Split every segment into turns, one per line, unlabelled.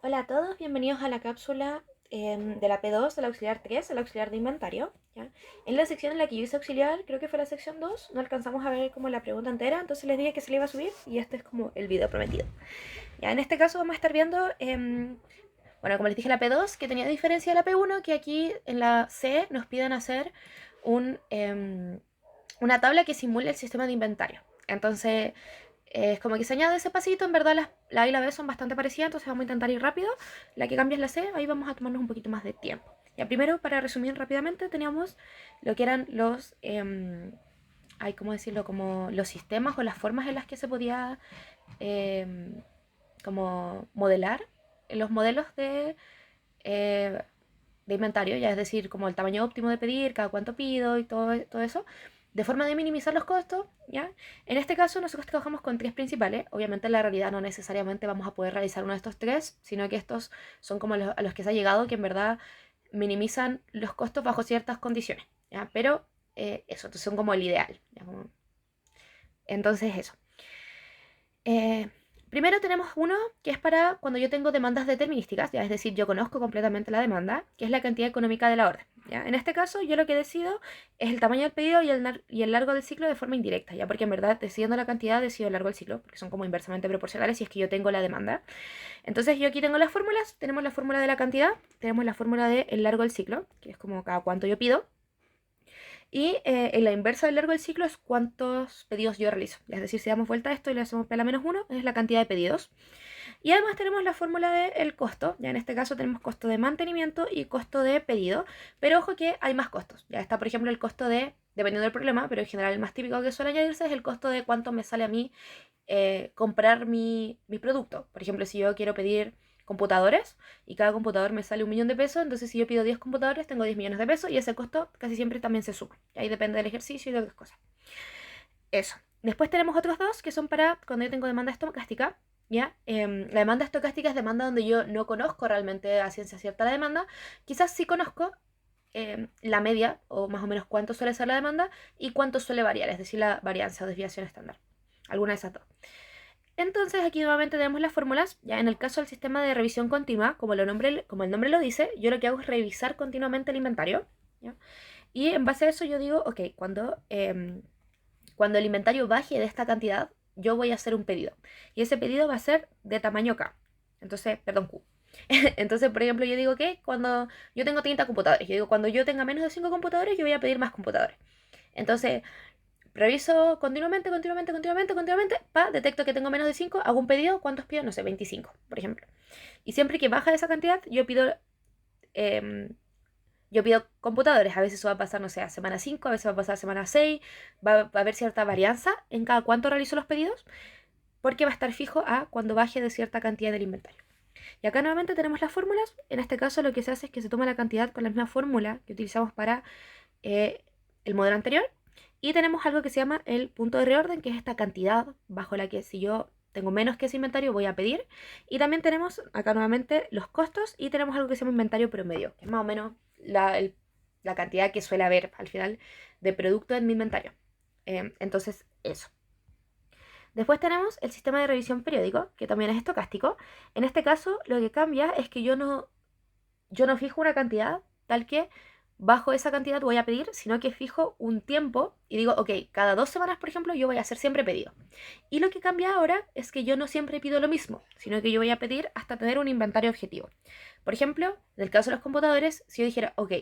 Hola a todos, bienvenidos a la cápsula de la P2 del auxiliar 3, el auxiliar de inventario. ¿Ya? En la sección en la que yo hice auxiliar, creo que fue la sección 2, no alcanzamos a ver como la pregunta entera, entonces les dije que se le iba a subir y este es como el video prometido. ¿Ya? En este caso vamos a estar viendo, bueno, como les dije, la P2, que tenía diferencia de la P1, que aquí en la C nos piden hacer un, una tabla que simule el sistema de inventario. Entonces, es como que se añade ese pasito, en verdad la A y la B son bastante parecidas, entonces vamos a intentar ir rápido. La que cambia es la C, ahí vamos a tomarnos un poquito más de tiempo. Ya primero, para resumir rápidamente, teníamos lo que eran los, hay como decirlo, como los sistemas o las formas en las que se podía como modelar los modelos eh, de inventario, ya es decir, como el tamaño óptimo de pedir, cada cuánto pido y todo eso, de forma de minimizar los costos, ¿ya? En este caso nosotros trabajamos con tres principales, obviamente en la realidad no necesariamente vamos a poder realizar uno de estos tres, sino que estos son como a los que se ha llegado, que en verdad minimizan los costos bajo ciertas condiciones, ¿ya? Pero eso, entonces son como el ideal, ¿ya? Entonces eso. Eh, Primero tenemos uno que es para cuando yo tengo demandas determinísticas, ya es decir, yo conozco completamente la demanda, que es la cantidad económica de la orden. ¿Ya? En este caso, yo lo que decido es el tamaño del pedido y el largo del ciclo de forma indirecta, ya porque en verdad decidiendo la cantidad decido el largo del ciclo, porque son como inversamente proporcionales si es que yo tengo la demanda. Entonces yo aquí tengo las fórmulas, tenemos la fórmula de la cantidad, tenemos la fórmula del largo del ciclo, que es como cada cuánto yo pido, y en la inversa del largo del ciclo es cuántos pedidos yo realizo. Es decir, si damos vuelta a esto y le hacemos P a la menos 1, es la cantidad de pedidos. Y además tenemos la fórmula del costo. Ya en este caso tenemos costo de mantenimiento y costo de pedido. Pero ojo que hay más costos. Ya está, por ejemplo, el costo de, dependiendo del problema, pero en general el más típico que suele añadirse es el costo de cuánto me sale a mí comprar mi producto. Por ejemplo, si yo quiero pedir computadores y cada computador me sale 1.000.000 de pesos, entonces si yo pido 10 computadores tengo 10 millones de pesos y ese costo casi siempre también se suma. Y ahí depende del ejercicio y de otras cosas. Eso. Después tenemos otros dos que son para cuando yo tengo demanda estocástica. ¿Ya? La demanda estocástica es demanda donde yo no conozco realmente a ciencia cierta la demanda. Quizás sí conozco la media o más o menos cuánto suele ser la demanda y cuánto suele variar, es decir, la varianza o desviación estándar. Alguna de esas dos. Entonces aquí nuevamente tenemos las fórmulas. Ya en el caso del sistema de revisión continua, como el nombre lo dice, yo lo que hago es revisar continuamente el inventario. ¿Ya? Y en base a eso yo digo, ok, cuando el inventario baje de esta cantidad, yo voy a hacer un pedido. Y ese pedido va a ser de tamaño K. Entonces, perdón, Q. Entonces, por ejemplo, yo digo que cuando yo tengo 30 computadores, yo digo cuando yo tenga menos de 5 computadores, yo voy a pedir más computadores. Entonces, reviso continuamente, detecto que tengo menos de 5, hago un pedido, ¿cuántos pido? No sé, 25, por ejemplo. Y siempre que baja de esa cantidad, eh, yo pido computadores, a veces eso va a pasar, no sé, a semana 5, a veces va a pasar a semana 6, va a haber cierta varianza en cada cuánto realizo los pedidos, porque va a estar fijo a cuando baje de cierta cantidad del inventario. Y acá nuevamente tenemos las fórmulas, en este caso lo que se hace es que se toma la cantidad con la misma fórmula que utilizamos para el modelo anterior, y tenemos algo que se llama el punto de reorden, que es esta cantidad bajo la que si yo tengo menos que ese inventario voy a pedir. Y también tenemos acá nuevamente los costos y tenemos algo que se llama inventario promedio, que es más o menos la cantidad que suele haber al final de producto en mi inventario. Entonces, eso. Después tenemos el sistema de revisión periódico, que también es estocástico. En este caso, lo que cambia es que yo no fijo una cantidad tal que bajo esa cantidad voy a pedir, sino que fijo un tiempo y digo, ok, cada 2 semanas, por ejemplo, yo voy a hacer siempre pedido. Y lo que cambia ahora es que yo no siempre pido lo mismo, sino que yo voy a pedir hasta tener un inventario objetivo. Por ejemplo, en el caso de los computadores, si yo dijera, ok,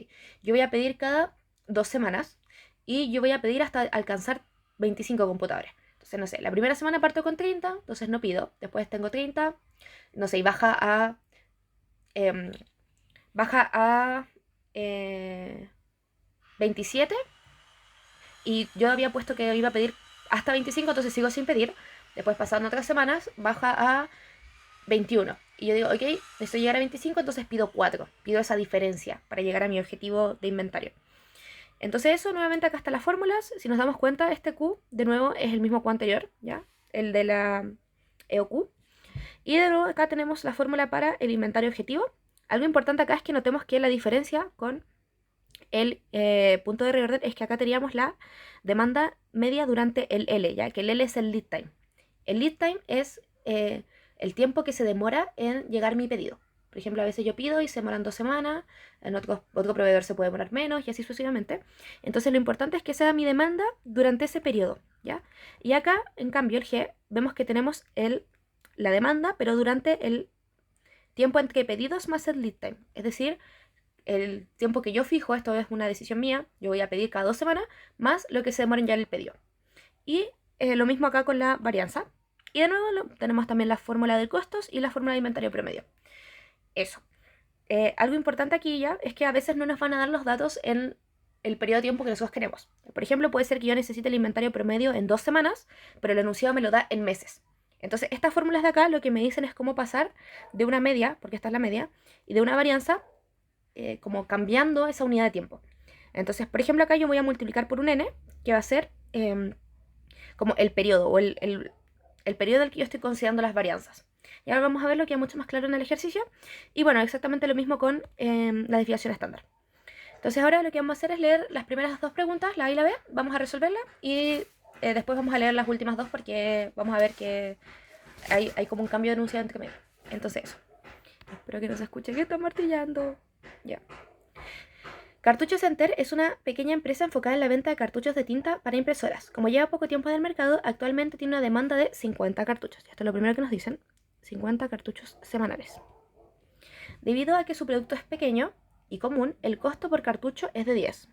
yo voy a pedir cada 2 semanas y yo voy a pedir hasta alcanzar 25 computadores. Entonces, no sé, la primera semana parto con 30, entonces no pido. Después tengo 30, no sé, y em, baja a 27 y yo había puesto que iba a pedir hasta 25, entonces sigo sin pedir. Después pasando otras semanas, baja a 21. Y yo digo, ok, necesito llegar a 25, entonces pido 4. Pido esa diferencia para llegar a mi objetivo de inventario. Entonces eso, nuevamente acá están las fórmulas. Si nos damos cuenta, este Q, de nuevo, es el mismo Q anterior, ¿ya? El de la EOQ. Y de nuevo acá tenemos la fórmula para el inventario objetivo. Algo importante acá es que notemos que la diferencia con el punto de reorden es que acá teníamos la demanda media durante el L, ya que el L es el lead time. El lead time es el tiempo que se demora en llegar mi pedido. Por ejemplo, a veces yo pido y se demoran 2 semanas, en otro proveedor se puede demorar menos y así sucesivamente. Entonces lo importante es que sea mi demanda durante ese periodo, ¿ya? Y acá, en cambio, el G, vemos que tenemos la demanda, pero durante el tiempo entre pedidos más el lead time. Es decir, el tiempo que yo fijo, esto es una decisión mía, yo voy a pedir cada 2 semanas, más lo que se demoren ya en el pedido. Y lo mismo acá con la varianza. Y de nuevo tenemos también la fórmula de costos y la fórmula de inventario promedio. Eso. Algo importante aquí ya es que a veces no nos van a dar los datos en el periodo de tiempo que nosotros queremos. Por ejemplo, puede ser que yo necesite el inventario promedio en 2 semanas, pero el enunciado me lo da en meses. Entonces, estas fórmulas de acá lo que me dicen es cómo pasar de una media, porque esta es la media, y de una varianza, como cambiando esa unidad de tiempo. Entonces, por ejemplo, acá yo voy a multiplicar por un n, que va a ser como el periodo, o el periodo en el que yo estoy considerando las varianzas. Y ahora vamos a ver lo que es mucho más claro en el ejercicio. Y bueno, exactamente lo mismo con la desviación estándar. Entonces ahora lo que vamos a hacer es leer las primeras dos preguntas, la A y la B, vamos a resolverlas y después vamos a leer las últimas dos porque vamos a ver que hay como un cambio de enunciado entre medio. Entonces eso. Espero que no se escuche que está martillando. Ya. Cartucho Center es una pequeña empresa enfocada en la venta de cartuchos de tinta para impresoras. Como lleva poco tiempo en el mercado, actualmente tiene una demanda de 50 cartuchos. Esto es lo primero que nos dicen. 50 cartuchos semanales. Debido a que su producto es pequeño y común, el costo por cartucho es de 10.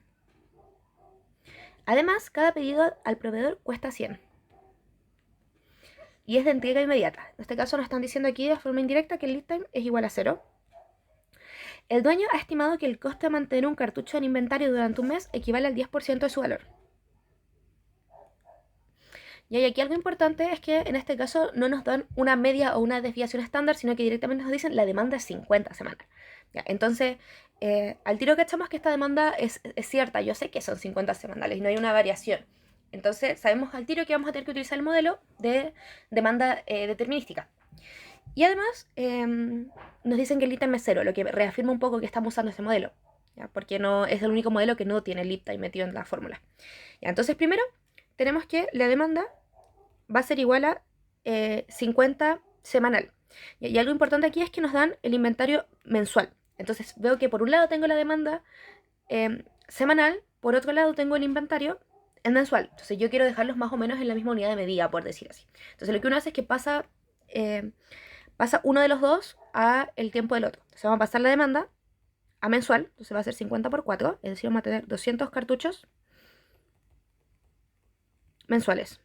Además, cada pedido al proveedor cuesta 100. Y es de entrega inmediata. En este caso nos están diciendo aquí de forma indirecta que el lead time es igual a 0. El dueño ha estimado que el costo de mantener un cartucho en inventario durante un mes equivale al 10% de su valor. Y aquí algo importante es que en este caso no nos dan una media o una desviación estándar, sino que directamente nos dicen la demanda es 50 semanas. ¿Ya? Entonces, al tiro que echamos que esta demanda es cierta, yo sé que son 50 semanales y no hay una variación. Entonces, sabemos al tiro que vamos a tener que utilizar el modelo de demanda determinística. Y además, nos dicen que el lead time es 0, lo que reafirma un poco que estamos usando este modelo, ¿ya? Porque no es el único modelo que no tiene lead time metido en la fórmula. ¿Ya? Entonces, primero, tenemos que la demanda va a ser igual a 50 semanal. Y algo importante aquí es que nos dan el inventario mensual. Entonces veo que por un lado tengo la demanda semanal, por otro lado tengo el inventario en mensual. Entonces yo quiero dejarlos más o menos en la misma unidad de medida, por decir así. Entonces lo que uno hace es que pasa uno de los dos a el tiempo del otro. Entonces vamos a pasar la demanda a mensual. Entonces va a ser 50 por 4, es decir, vamos a tener 200 cartuchos mensuales.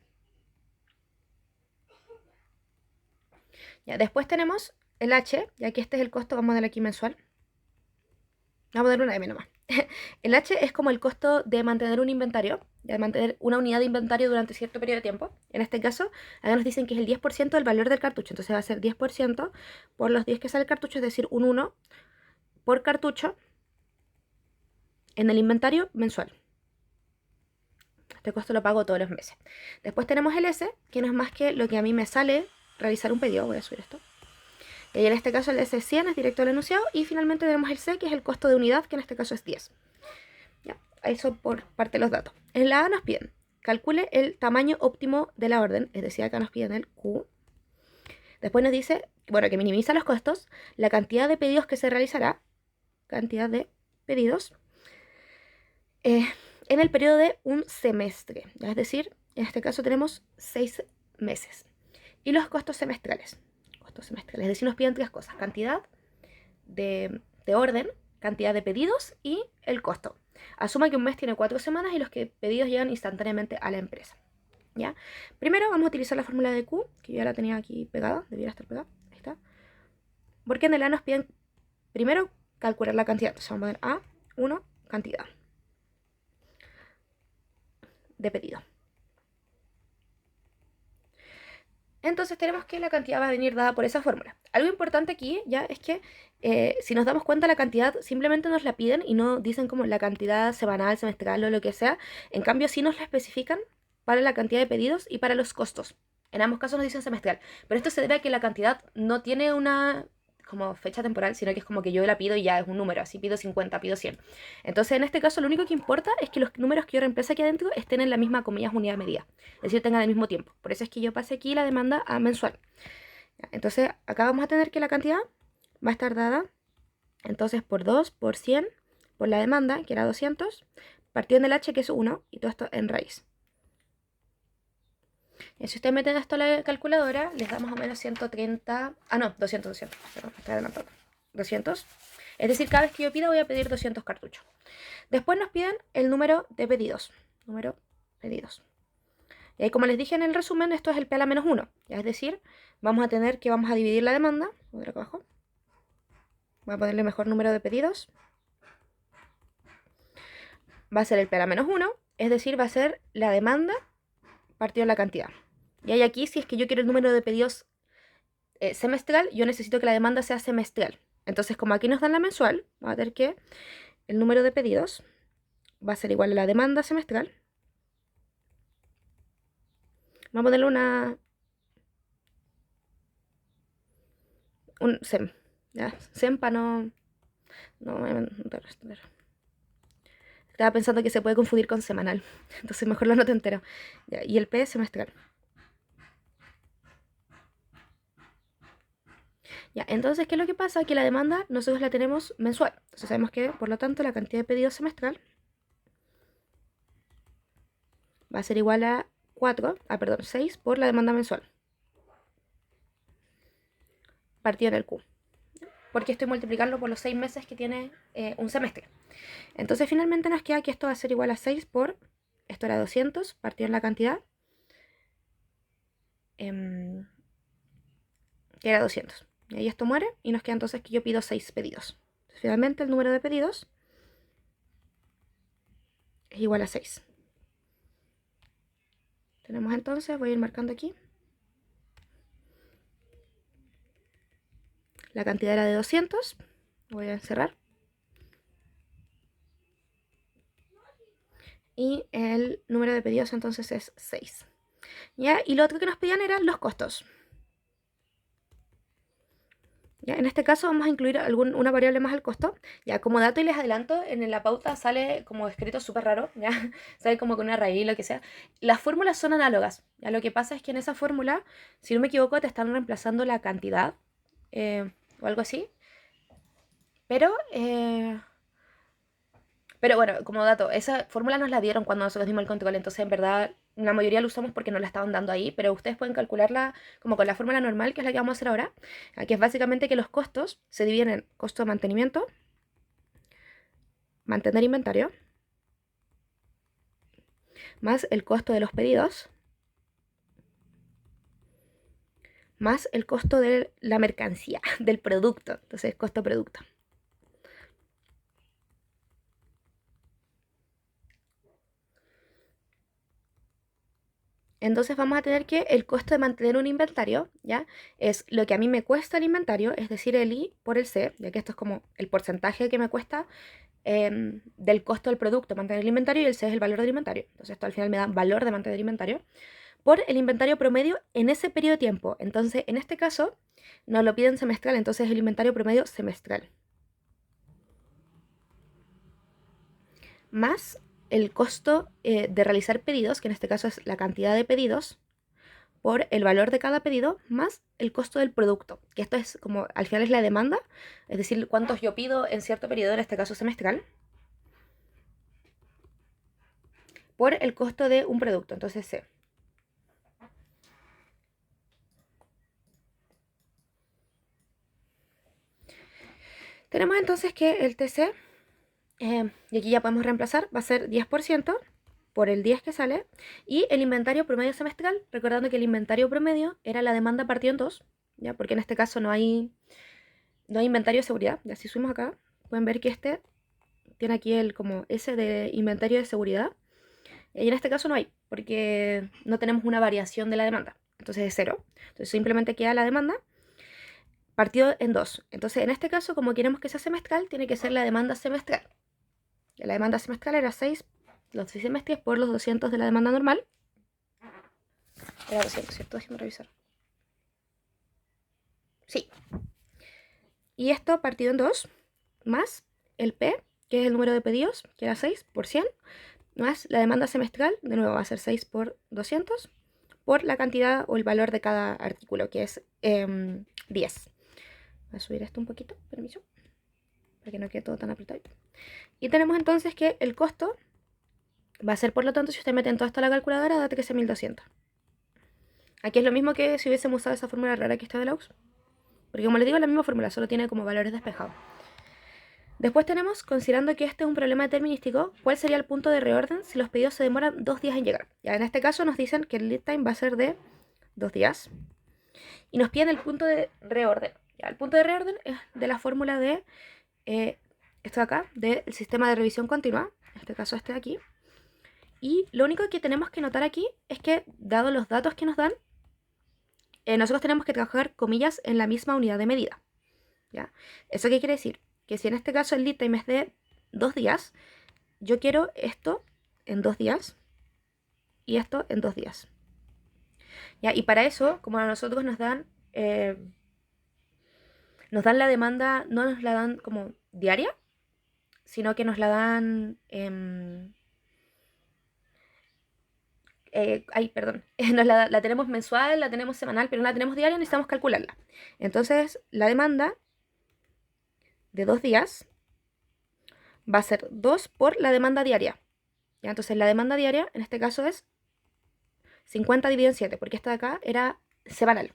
Ya, después tenemos el H, ya que este es el costo, vamos a darle aquí mensual. Vamos a dar una M nomás. El H es como el costo de mantener un inventario, de mantener una unidad de inventario durante cierto periodo de tiempo. En este caso, acá nos dicen que es el 10% del valor del cartucho. Entonces va a ser 10% por los 10 que sale el cartucho, es decir, un 1 por cartucho en el inventario mensual. Este costo lo pago todos los meses. Después tenemos el S, que no es más que lo que a mí me sale realizar un pedido. Voy a subir esto. Y en este caso el S100 es directo al enunciado. Y finalmente tenemos el C, que es el costo de unidad, que en este caso es 10. ¿Ya? Eso por parte de los datos. En la A nos piden, calcule el tamaño óptimo de la orden. Es decir, acá nos piden el Q. Después nos dice, bueno, que minimiza los costos, la cantidad de pedidos que se realizará. Cantidad de pedidos. En el periodo de un semestre. ¿Ya? Es decir, en este caso tenemos 6 meses. Y los costos semestrales. Es decir, nos piden tres cosas: cantidad de orden, cantidad de pedidos y el costo. Asuma que un mes tiene 4 semanas y los pedidos llegan instantáneamente a la empresa. ¿Ya? Primero vamos a utilizar la fórmula de Q, que yo ya la tenía aquí pegada, debiera estar pegada, ahí está. Porque en el A nos piden primero calcular la cantidad. Entonces vamos a poner A1, cantidad de pedido. Entonces tenemos que la cantidad va a venir dada por esa fórmula. Algo importante aquí ya es que si nos damos cuenta la cantidad simplemente nos la piden y no dicen como la cantidad semanal, semestral o lo que sea. En cambio sí nos la especifican para la cantidad de pedidos y para los costos. En ambos casos nos dicen semestral. Pero esto se debe a que la cantidad no tiene una como fecha temporal, sino que es como que yo la pido y ya es un número, así pido 50, pido 100. Entonces en este caso lo único que importa es que los números que yo reemplazo aquí adentro estén en la misma, comillas, unidad de medida, es decir, tengan el mismo tiempo. Por eso es que yo pasé aquí la demanda a mensual. Entonces acá vamos a tener que la cantidad va a estar dada entonces por 2, por 100, por la demanda, que era 200, partido en el H, que es 1, y todo esto en raíz. Y si ustedes meten esto a la calculadora, les da más o menos 130... Ah, no, 200, perdón, me estoy adelantando. 200. Es decir, cada vez que yo pida voy a pedir 200 cartuchos. Después nos piden el número de pedidos. Número pedidos. Y ahí, como les dije en el resumen, esto es el P a la menos 1. Es decir, vamos a dividir la demanda. Voy a ver acá abajo. Voy a ponerle mejor número de pedidos. Va a ser el P a la menos 1. Es decir, va a ser la demanda partido en la cantidad. Y ahí aquí, si es que yo quiero el número de pedidos semestral, yo necesito que la demanda sea semestral. Entonces, como aquí nos dan la mensual, vamos a ver que el número de pedidos va a ser igual a la demanda semestral. Vamos a ponerle un SEM. ¿Ya? SEM para no... Estaba pensando que se puede confundir con semanal. Entonces mejor lo anoto entero. ¿Ya? Y el P es semestral. Ya, entonces, ¿qué es lo que pasa? Que la demanda nosotros la tenemos mensual. Entonces sabemos que, por lo tanto, la cantidad de pedidos semestral va a ser igual a 6 por la demanda mensual. Partido en el Q. Porque estoy multiplicando por los 6 meses que tiene un semestre. Entonces finalmente nos queda que esto va a ser igual a 6 por... Esto era 200, partido en la cantidad. Que era 200. Y ahí esto muere y nos queda entonces que yo pido 6 pedidos. Entonces, finalmente el número de pedidos es igual a 6. Tenemos entonces, voy a ir marcando aquí. La cantidad era de 200. Voy a encerrar. Y el número de pedidos entonces es 6. ¿Ya? Y lo otro que nos pedían eran los costos. ¿Ya? En este caso vamos a incluir una variable más al costo. Ya, como dato y les adelanto, en la pauta sale como escrito súper raro, ¿ya? Sale como con una raíz, lo que sea. Las fórmulas son análogas. ¿Ya? Lo que pasa es que en esa fórmula, si no me equivoco, te están reemplazando la cantidad o algo así. Pero bueno, como dato, esa fórmula nos la dieron cuando nosotros dimos el control, entonces en verdad la mayoría lo usamos porque nos la estaban dando ahí, pero ustedes pueden calcularla como con la fórmula normal, que es la que vamos a hacer ahora, que es básicamente que los costos se dividen en costo de mantenimiento, mantener inventario, más el costo de los pedidos, más el costo de la mercancía, del producto, entonces costo producto. Entonces vamos a tener que el costo de mantener un inventario, ¿ya? Es lo que a mí me cuesta el inventario, es decir, el I por el C, ya que esto es como el porcentaje que me cuesta del costo del producto mantener el inventario, y el C es el valor del inventario. Entonces esto al final me da valor de mantener el inventario por el inventario promedio en ese periodo de tiempo. Entonces en este caso nos lo piden semestral, entonces el inventario promedio semestral. Más el costo de realizar pedidos, que en este caso es la cantidad de pedidos, por el valor de cada pedido, más el costo del producto, que esto es como, al final es la demanda, es decir, cuántos yo pido en cierto periodo, en este caso semestral, por el costo de un producto, entonces C. Tenemos entonces que el TC, y aquí ya podemos reemplazar, va a ser 10% por el 10 que sale, y el inventario promedio semestral, recordando que el inventario promedio era la demanda partido en 2, ¿ya? Porque en este caso no hay inventario de seguridad. Ya si subimos acá, pueden ver que este tiene aquí el como S de inventario de seguridad, y en este caso no hay, porque no tenemos una variación de la demanda, entonces es 0. Entonces simplemente queda la demanda partido en 2. Entonces en este caso, como queremos que sea semestral, tiene que ser la demanda semestral. La demanda semestral era 6, los 6 semestres por los 200 de la demanda normal. Era 200, ¿cierto? Déjenme revisar. Sí. Y esto partido en 2, más el P, que es el número de pedidos, que era 6 por 100, más la demanda semestral, de nuevo va a ser 6 por 200, por la cantidad o el valor de cada artículo, que es 10. Voy a subir esto un poquito, permiso, para que no quede todo tan apretado. Y tenemos entonces que el costo va a ser, por lo tanto, si usted mete en todo esto a la calculadora, date que sea 1200. Aquí es lo mismo que si hubiésemos usado esa fórmula rara que está de la UX. Porque como les digo, es la misma fórmula, solo tiene como valores despejados. Después tenemos, considerando que este es un problema determinístico, ¿cuál sería el punto de reorden si los pedidos se demoran 2 días en llegar? Ya en este caso nos dicen que el lead time va a ser de 2 días. Y nos piden el punto de reorden. Ya, el punto de reorden es de la fórmula de esto de acá, del sistema de revisión continua. En este caso este de aquí. Y lo único que tenemos que notar aquí es que, dado los datos que nos dan, nosotros tenemos que trabajar, comillas, en la misma unidad de medida. ¿Ya? ¿Eso qué quiere decir? Que si en este caso el lead time es de 2 días, yo quiero esto en 2 días y esto en 2 días. ¿Ya? Y para eso, como a nosotros nos dan la demanda, no nos la dan como diaria, sino que nos la dan... nos la tenemos mensual, la tenemos semanal, pero no la tenemos diaria, necesitamos calcularla. Entonces, la demanda de 2 días va a ser 2 por la demanda diaria. ¿Ya? Entonces, la demanda diaria, en este caso, es 50 dividido en 7, porque esta de acá era semanal.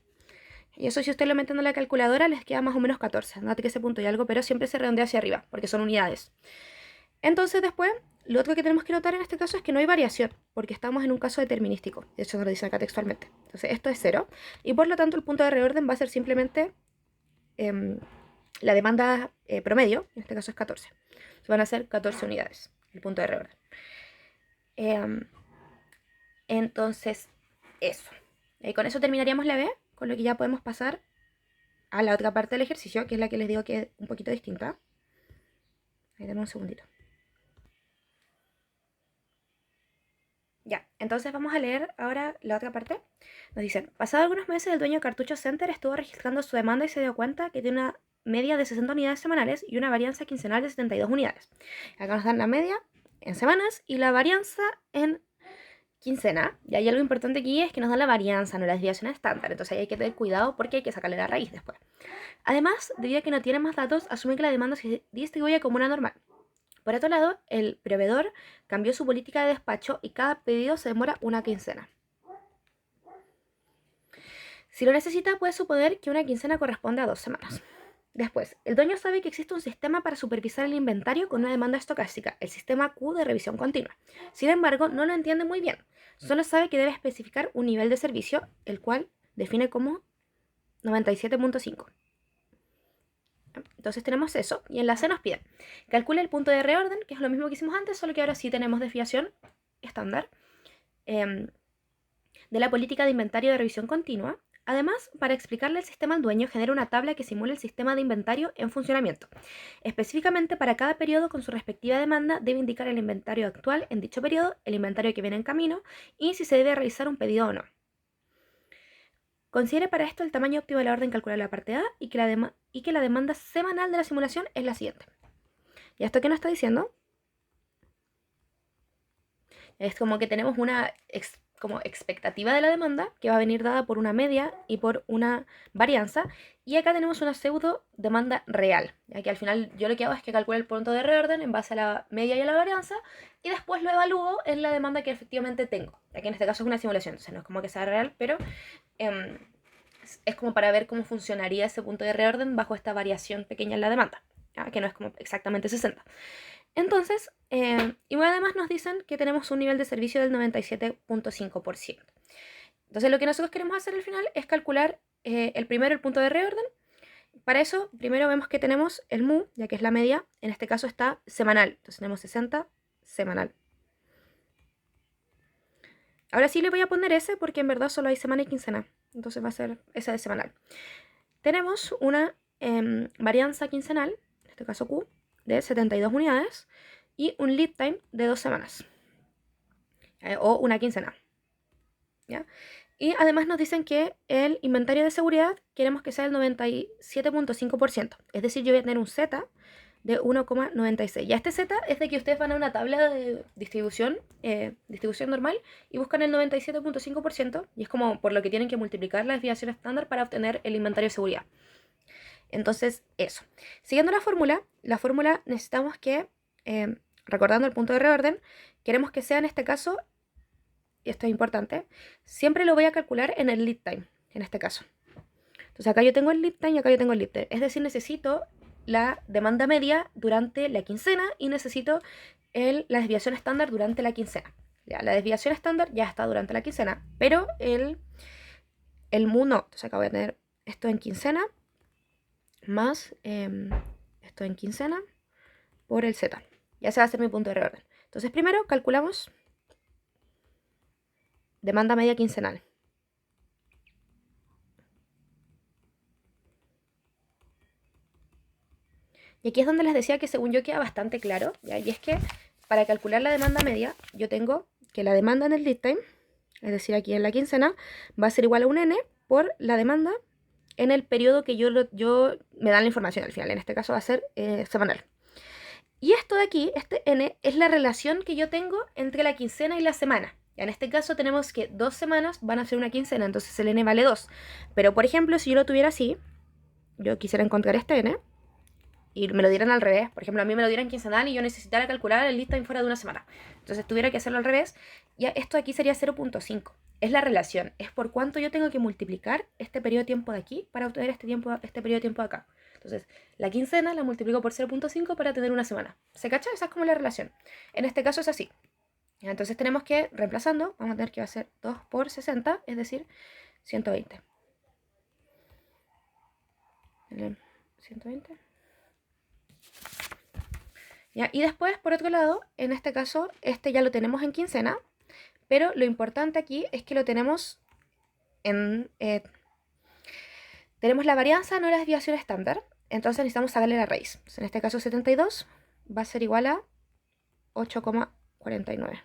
Y eso, si usted lo mete en la calculadora, les queda más o menos 14. Date que ese punto y algo, pero siempre se redondea hacia arriba, porque son unidades. Entonces, después, lo otro que tenemos que notar en este caso es que no hay variación, porque estamos en un caso determinístico. De hecho, nos lo dice acá textualmente. Entonces, esto es 0. Y por lo tanto, el punto de reorden va a ser simplemente la demanda promedio, en este caso es 14. Entonces, van a ser 14 unidades, el punto de reorden. Entonces, eso. Y con eso terminaríamos la B, con lo que ya podemos pasar a la otra parte del ejercicio, que es la que les digo que es un poquito distinta. Ahí, denme un segundito. Ya, entonces vamos a leer ahora la otra parte. Nos dicen, pasado algunos meses el dueño de Cartucho Center estuvo registrando su demanda y se dio cuenta que tiene una media de 60 unidades semanales y una varianza quincenal de 72 unidades. Acá nos dan la media en semanas y la varianza en quincena. Y hay algo importante aquí, es que nos dan la varianza, no la desviación estándar. Entonces ahí hay que tener cuidado porque hay que sacarle la raíz después. Además, debido a que no tienen más datos, asumen que la demanda se distribuye como una normal. Por otro lado, el proveedor cambió su política de despacho y cada pedido se demora una quincena. Si lo necesita, puede suponer que una quincena corresponde a 2 semanas. Después, el dueño sabe que existe un sistema para supervisar el inventario con una demanda estocástica, el sistema Q de revisión continua. Sin embargo, no lo entiende muy bien. Solo sabe que debe especificar un nivel de servicio, el cual define como 97.5. Entonces tenemos eso, y en la C nos piden calcule el punto de reorden, que es lo mismo que hicimos antes, solo que ahora sí tenemos desviación estándar de la política de inventario de revisión continua. Además, para explicarle el sistema al dueño, genera una tabla que simula el sistema de inventario en funcionamiento. Específicamente, para cada periodo con su respectiva demanda, debe indicar el inventario actual en dicho periodo, el inventario que viene en camino y si se debe realizar un pedido o no. Considere para esto el tamaño óptimo de la orden calculada en la parte A y que la demanda semanal de la simulación es la siguiente. ¿Y esto qué nos está diciendo? Es como que tenemos una como expectativa de la demanda que va a venir dada por una media y por una varianza. Y acá tenemos una pseudo demanda real. Ya que al final yo lo que hago es que calculo el punto de reorden en base a la media y a la varianza y después lo evalúo en la demanda que efectivamente tengo. Aquí en este caso es una simulación, entonces no es como que sea real, pero es como para ver cómo funcionaría ese punto de reorden bajo esta variación pequeña en la demanda, ¿ya? Que no es como exactamente 60. Entonces, y además nos dicen que tenemos un nivel de servicio del 97.5%. Entonces, lo que nosotros queremos hacer al final es calcular el punto de reorden. Para eso, primero vemos que tenemos el MU, ya que es la media, en este caso está semanal. Entonces tenemos 60 semanal. Ahora sí le voy a poner ese porque en verdad solo hay semana y quincena. Entonces va a ser esa de semanal. Tenemos una varianza quincenal, en este caso Q, de 72 unidades y un lead time de 2 semanas o una quincena, ¿ya? Y además nos dicen que el inventario de seguridad queremos que sea el 97.5%, es decir, yo voy a tener un Z de 1,96. Ya este Z es de que ustedes van a una tabla de distribución normal y buscan el 97.5% y es como por lo que tienen que multiplicar la desviación estándar para obtener el inventario de seguridad. Entonces, eso. Siguiendo la fórmula necesitamos que, recordando el punto de reorden, queremos que sea en este caso, y esto es importante, siempre lo voy a calcular en el lead time, en este caso. Entonces acá yo tengo el lead time y acá yo tengo el lead time. Es decir, necesito la demanda media durante la quincena y necesito la desviación estándar durante la quincena. Ya, la desviación estándar ya está durante la quincena, pero el mu no. Entonces acá voy a tener esto en quincena más esto en quincena por el z. Ya se va a hacer mi punto de reorden. Entonces primero calculamos demanda media quincenal. Y aquí es donde les decía que según yo queda bastante claro, ¿ya? Y es que para calcular la demanda media, yo tengo que la demanda en el lead time, es decir, aquí en la quincena, va a ser igual a un n por la demanda en el periodo que me dan la información al final. En este caso va a ser semanal. Y esto de aquí, este n, es la relación que yo tengo entre la quincena y la semana. En este caso tenemos que 2 semanas van a ser una quincena, entonces el n vale 2. Pero por ejemplo, si yo lo tuviera así, yo quisiera encontrar este n, y me lo dieran al revés, por ejemplo, a mí me lo dieran quincenal y yo necesitara calcular el lead time fuera de una semana. Entonces tuviera que hacerlo al revés, ya esto aquí sería 0.5. Es la relación, es por cuánto yo tengo que multiplicar este periodo de tiempo de aquí para obtener este periodo de tiempo de acá. Entonces, la quincena la multiplico por 0.5 para tener una semana. ¿Se cacha? Esa es como la relación. En este caso es así. Entonces tenemos que, reemplazando, vamos a tener que va a ser 2 por 60, es decir, 120. 120. ¿Ya? Y después, por otro lado, en este caso, este ya lo tenemos en quincena, pero lo importante aquí es que lo tenemos en... tenemos la varianza, no la desviación estándar, entonces necesitamos sacarle la raíz. Entonces, en este caso 72 va a ser igual a 8,49.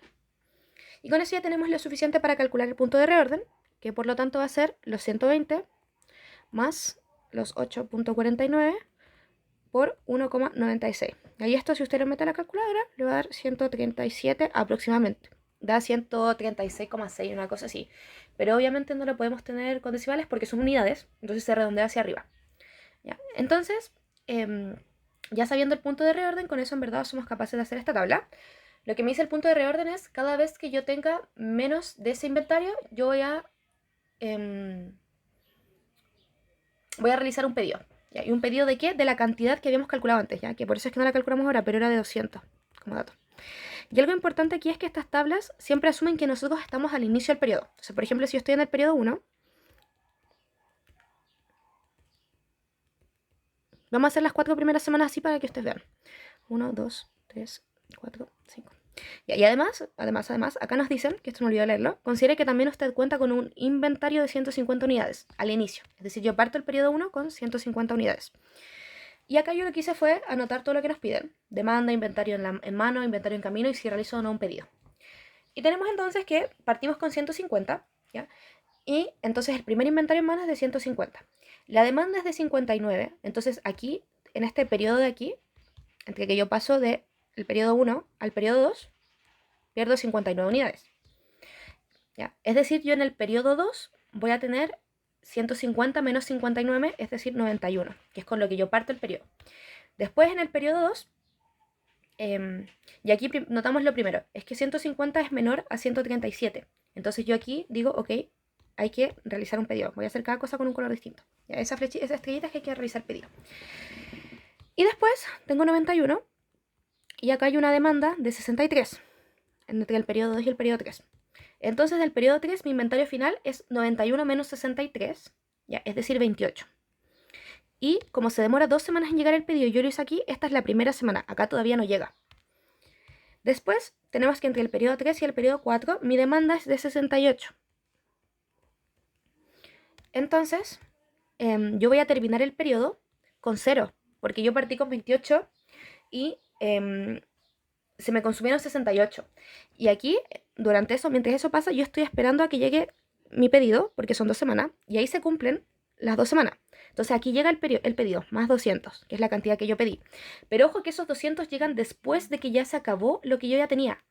Y con eso ya tenemos lo suficiente para calcular el punto de reorden, que por lo tanto va a ser los 120 más los 8,49 por 1,96. Y esto, si usted lo mete a la calculadora, le va a dar 137 aproximadamente. Da 136,6, una cosa así. Pero obviamente no lo podemos tener con decimales porque son unidades, entonces se redondea hacia arriba. ¿Ya? Entonces, ya sabiendo el punto de reorden, con eso en verdad somos capaces de hacer esta tabla. Lo que me dice el punto de reorden es, cada vez que yo tenga menos de ese inventario, yo voy a realizar un pedido. ¿Ya? ¿Y un pedido de qué? De la cantidad que habíamos calculado antes, ¿ya? Que por eso es que no la calculamos ahora, pero era de 200 como dato. Y algo importante aquí es que estas tablas siempre asumen que nosotros estamos al inicio del periodo. Entonces, por ejemplo, si yo estoy en el periodo 1, vamos a hacer las 4 primeras semanas así para que ustedes vean. 1, 2, 3, 4, 5. Y además, acá nos dicen, que esto me olvidé leerlo, considere que también usted cuenta con un inventario de 150 unidades al inicio. Es decir, yo parto el periodo 1 con 150 unidades. Y acá yo lo que hice fue anotar todo lo que nos piden. Demanda, inventario en mano, inventario en camino y si realizo o no un pedido. Y tenemos entonces que partimos con 150, ¿ya? Y entonces el primer inventario en mano es de 150. La demanda es de 59. Entonces aquí, en este periodo de aquí, entre que yo paso del periodo 1 al periodo 2, pierdo 59 unidades. ¿Ya? Es decir, yo en el periodo 2 voy a tener 150 menos 59, es decir, 91, que es con lo que yo parto el periodo. Después, en el periodo 2, y aquí notamos lo primero, es que 150 es menor a 137. Entonces yo aquí digo, ok, hay que realizar un pedido. Voy a hacer cada cosa con un color distinto. ¿Ya? Esa estrellita es que hay que realizar pedido. Y después tengo 91, y acá hay una demanda de 63, entre el periodo 2 y el periodo 3. Entonces, del periodo 3, mi inventario final es 91 menos 63, ¿ya? Es decir, 28. Y como se demora 2 semanas en llegar el pedido y yo lo hice aquí, esta es la primera semana. Acá todavía no llega. Después, tenemos que entre el periodo 3 y el periodo 4, mi demanda es de 68. Entonces, yo voy a terminar el periodo con 0, porque yo partí con 28 y se me consumieron 68. Y aquí, durante eso, mientras eso pasa, yo estoy esperando a que llegue mi pedido, porque son 2 semanas, y ahí se cumplen las 2 semanas. Entonces aquí llega el pedido, más 200, que es la cantidad que yo pedí. Pero ojo que esos 200 llegan después de que ya se acabó lo que yo ya tenía.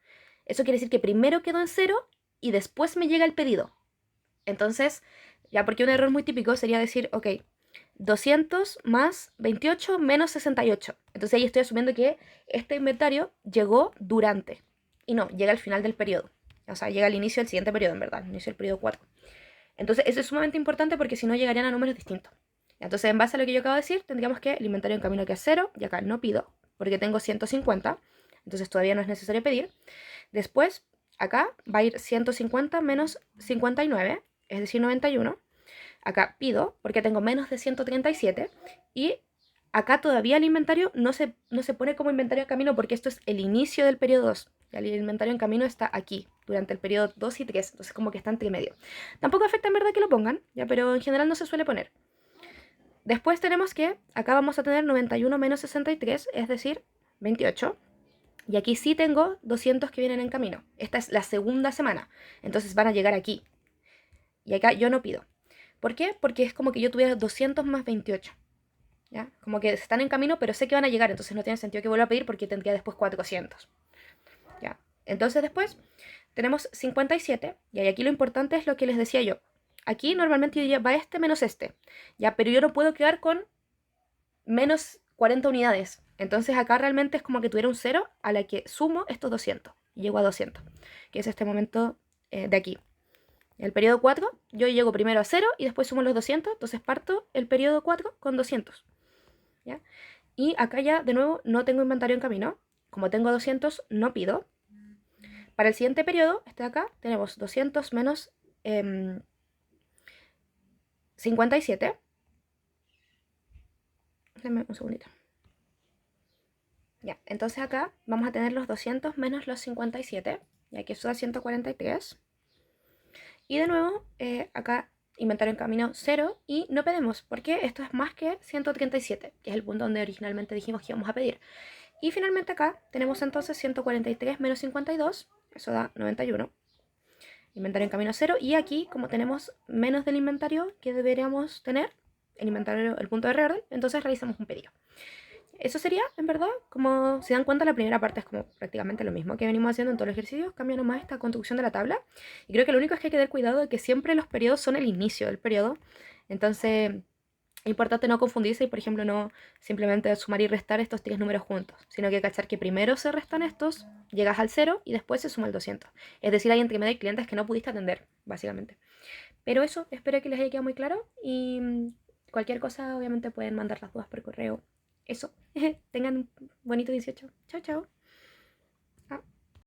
Eso quiere decir que primero quedó en 0 y después me llega el pedido. Entonces, ya porque un error muy típico sería decir, ok, 200 más 28 menos 68. Entonces ahí estoy asumiendo que este inventario llegó durante. Y no, llega al final del periodo. O sea, llega al inicio del siguiente periodo, en verdad, al inicio del periodo 4. Entonces eso es sumamente importante porque si no llegarían a números distintos. Entonces, en base a lo que yo acabo de decir, tendríamos que el inventario en camino que es 0, y acá no pido, porque tengo 150, entonces todavía no es necesario pedir. Después, acá va a ir 150 menos 59, es decir, 91. Acá pido, porque tengo menos de 137, y acá todavía el inventario no se pone como inventario en camino porque esto es el inicio del periodo 2. El inventario en camino está aquí, durante el periodo 2 y 3, entonces como que está entre medio. Tampoco afecta en verdad que lo pongan, ya, pero en general no se suele poner. Después tenemos que, acá vamos a tener 91 menos 63, es decir, 28. Y aquí sí tengo 200 que vienen en camino. Esta es la segunda semana, entonces van a llegar aquí. Y acá yo no pido. ¿Por qué? Porque es como que yo tuviera 200 más 28. ¿Ya? Como que están en camino, pero sé que van a llegar, entonces no tiene sentido que vuelva a pedir porque tendría después 400. ¿Ya? Entonces después tenemos 57, y aquí lo importante es lo que les decía yo. Aquí normalmente yo diría va este menos este, ¿ya? Pero yo no puedo quedar con menos 40 unidades. Entonces acá realmente es como que tuviera un 0 a la que sumo estos 200 y llego a 200, que es este momento de aquí. El periodo 4, yo llego primero a 0 y después sumo los 200, entonces parto el periodo 4 con 200. ¿Ya? Y acá ya, de nuevo, no tengo inventario en camino. Como tengo 200, no pido. Para el siguiente periodo, este de acá, tenemos 200 menos 57. Dame un segundito. Ya, entonces acá vamos a tener los 200 menos los 57, ya que eso da 143. Y de nuevo, acá inventario en camino 0 y no pedimos, porque esto es más que 137, que es el punto donde originalmente dijimos que íbamos a pedir. Y finalmente acá tenemos entonces 143 menos 52, eso da 91. Inventario en camino 0. Y aquí, como tenemos menos del inventario que deberíamos tener, el inventario, el punto de reorden, entonces realizamos un pedido. Eso sería, en verdad, como se dan cuenta, la primera parte es como prácticamente lo mismo que venimos haciendo en todos los ejercicios, cambia nomás esta construcción de la tabla. Y creo que lo único es que hay que tener cuidado de que siempre los periodos son el inicio del periodo. Entonces, es importante no confundirse y, por ejemplo, no simplemente sumar y restar estos tres números juntos, sino que cachar que primero se restan estos, llegas al 0 y después se suma el 200. Es decir, hay entre medio de clientes que no pudiste atender, básicamente. Pero eso, espero que les haya quedado muy claro y cualquier cosa, obviamente, pueden mandar las dudas por correo. Eso, tengan un bonito 18. Chao, chao.